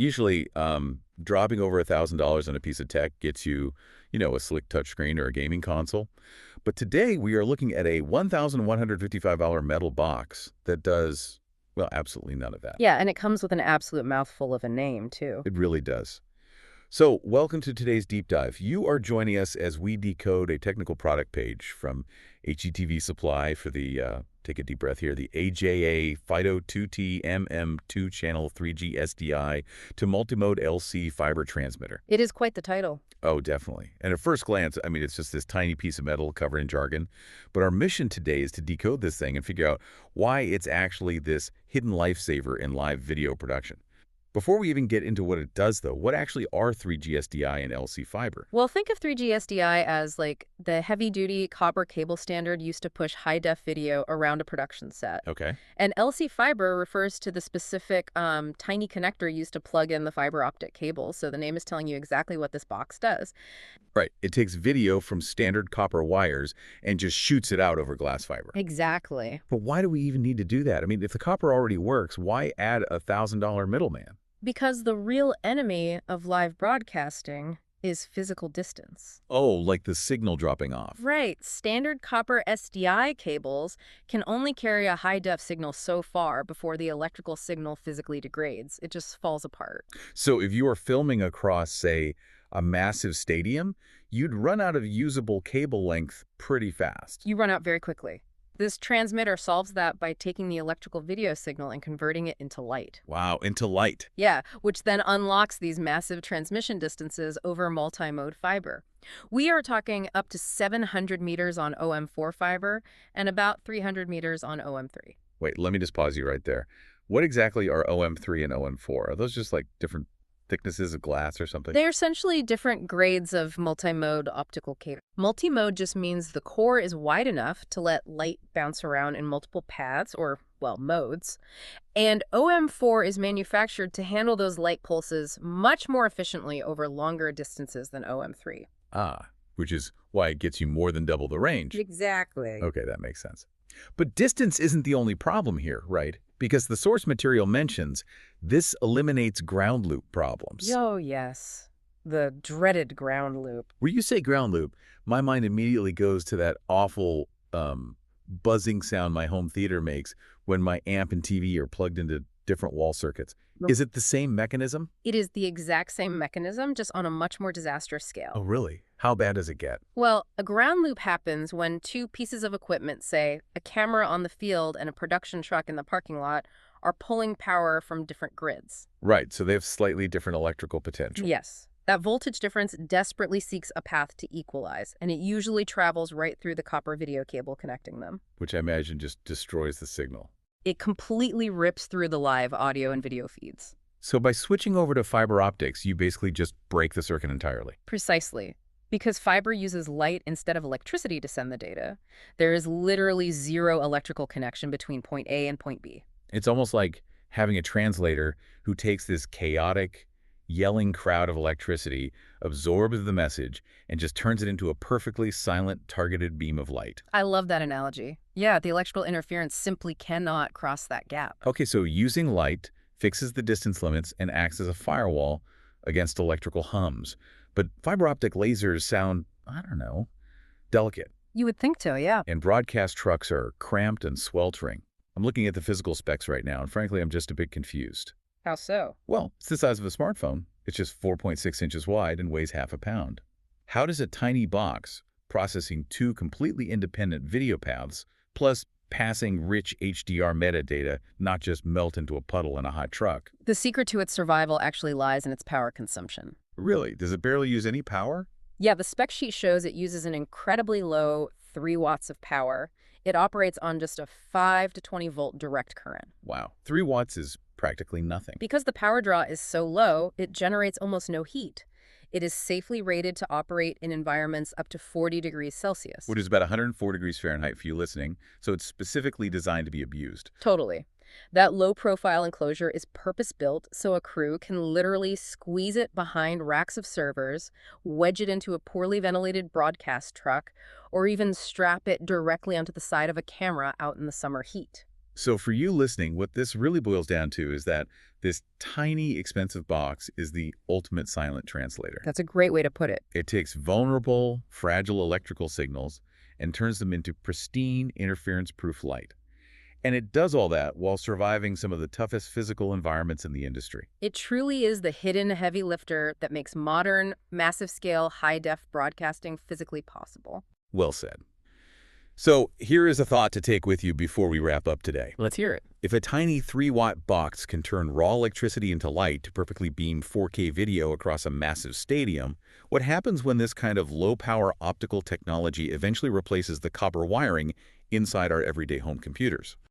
Usually, dropping over $1,000 on a piece of tech gets you, a slick touchscreen or a gaming console. But today we are looking at a $1,155 metal box that does, well, absolutely none of that. Yeah, and it comes with an absolute mouthful of a name, too. It really does. So, welcome to today's deep dive. You are joining us as we decode a technical product page from HDTVSupply for the, take a deep breath here, the AJA FiDO-2T MM2 channel 3G SDI to multimode LC fiber transmitter. It is quite the title. Oh, definitely. And at first glance, I mean, it's just this tiny piece of metal covered in jargon. But our mission today is to decode this thing and figure out why it's actually this hidden lifesaver in live video production. Before we even get into what it does, though, what actually are 3G-SDI and LC fiber? Well, think of 3G-SDI as like the heavy-duty copper cable standard used to push high-def video around a production set. Okay. And LC fiber refers to the specific tiny connector used to plug in the fiber optic cable. So the name is telling you exactly what this box does. Right. It takes video from standard copper wires and just shoots it out over glass fiber. Exactly. But why do we even need to do that? I mean, if the copper already works, why add a $1,000 middleman? Because the real enemy of live broadcasting is physical distance. Oh, like the signal dropping off. Right. Standard copper SDI cables can only carry a high-def signal so far before the electrical signal physically degrades. It just falls apart. So if you are filming across, say, a massive stadium, you'd run out of usable cable length pretty fast. You run out very quickly. This transmitter solves that by taking the electrical video signal and converting it into light. Wow, into light. Yeah, which then unlocks these massive transmission distances over multi-mode fiber. We are talking up to 700 meters on OM4 fiber and about 300 meters on OM3. Wait, let me just pause you right there. What exactly are OM3 and OM4? Are those just like different thicknesses of glass or something? They're essentially different grades of multi-mode optical cable. Multi-mode just means the core is wide enough to let light bounce around in multiple paths, or, well, modes. And OM4 is manufactured to handle those light pulses much more efficiently over longer distances than OM3. Ah, which is why it gets you more than double the range. Exactly. Okay, that makes sense. But distance isn't the only problem here, right? Because the source material mentions this eliminates ground loop problems. Oh, yes. The dreaded ground loop. When you say ground loop, my mind immediately goes to that awful buzzing sound my home theater makes when my amp and TV are plugged into different wall circuits. Is it the same mechanism? It is the exact same mechanism, just on a much more disastrous scale. Oh, really? How bad does it get? Well, a ground loop happens when two pieces of equipment, say a camera on the field and a production truck in the parking lot, are pulling power from different grids. Right, so they have slightly different electrical potential. Yes. That voltage difference desperately seeks a path to equalize, and it usually travels right through the copper video cable connecting them. Which I imagine just destroys the signal. It completely rips through the live audio and video feeds. So by switching over to fiber optics, you basically just break the circuit entirely. Precisely. Because fiber uses light instead of electricity to send the data, there is literally zero electrical connection between point A and point B. It's almost like having a translator who takes this chaotic, yelling crowd of electricity, absorbs the message, and just turns it into a perfectly silent, targeted beam of light. I love that analogy. Yeah, the electrical interference simply cannot cross that gap. Okay, so using light fixes the distance limits and acts as a firewall against electrical hums. But fiber optic lasers sound, I don't know, delicate. You would think so, yeah. And broadcast trucks are cramped and sweltering. I'm looking at the physical specs right now, and frankly, I'm just a bit confused. How so? Well, it's the size of a smartphone. It's just 4.6 inches wide and weighs half a pound. How does a tiny box processing two completely independent video paths, plus passing rich HDR metadata, not just melt into a puddle in a hot truck? The secret to its survival actually lies in its power consumption. Really? Does it barely use any power? Yeah, the spec sheet shows it uses an incredibly low 3 watts of power. It operates on just a 5 to 20 volt direct current. Wow. 3 watts is practically nothing. Because the power draw is so low, it generates almost no heat. It is safely rated to operate in environments up to 40 degrees Celsius. Which is about 104 degrees Fahrenheit for you listening, so it's specifically designed to be abused. Totally. That low-profile enclosure is purpose-built so a crew can literally squeeze it behind racks of servers, wedge it into a poorly ventilated broadcast truck, or even strap it directly onto the side of a camera out in the summer heat. So for you listening, what this really boils down to is that this tiny, expensive box is the ultimate silent translator. That's a great way to put it. It takes vulnerable, fragile electrical signals and turns them into pristine, interference-proof light. And it does all that while surviving some of the toughest physical environments in the industry. It truly is the hidden heavy lifter that makes modern, massive-scale, high-def broadcasting physically possible. Well said. So here is a thought to take with you before we wrap up today. Let's hear it. If a tiny 3-watt box can turn raw electricity into light to perfectly beam 4K video across a massive stadium, what happens when this kind of low-power optical technology eventually replaces the copper wiring inside our everyday home computers?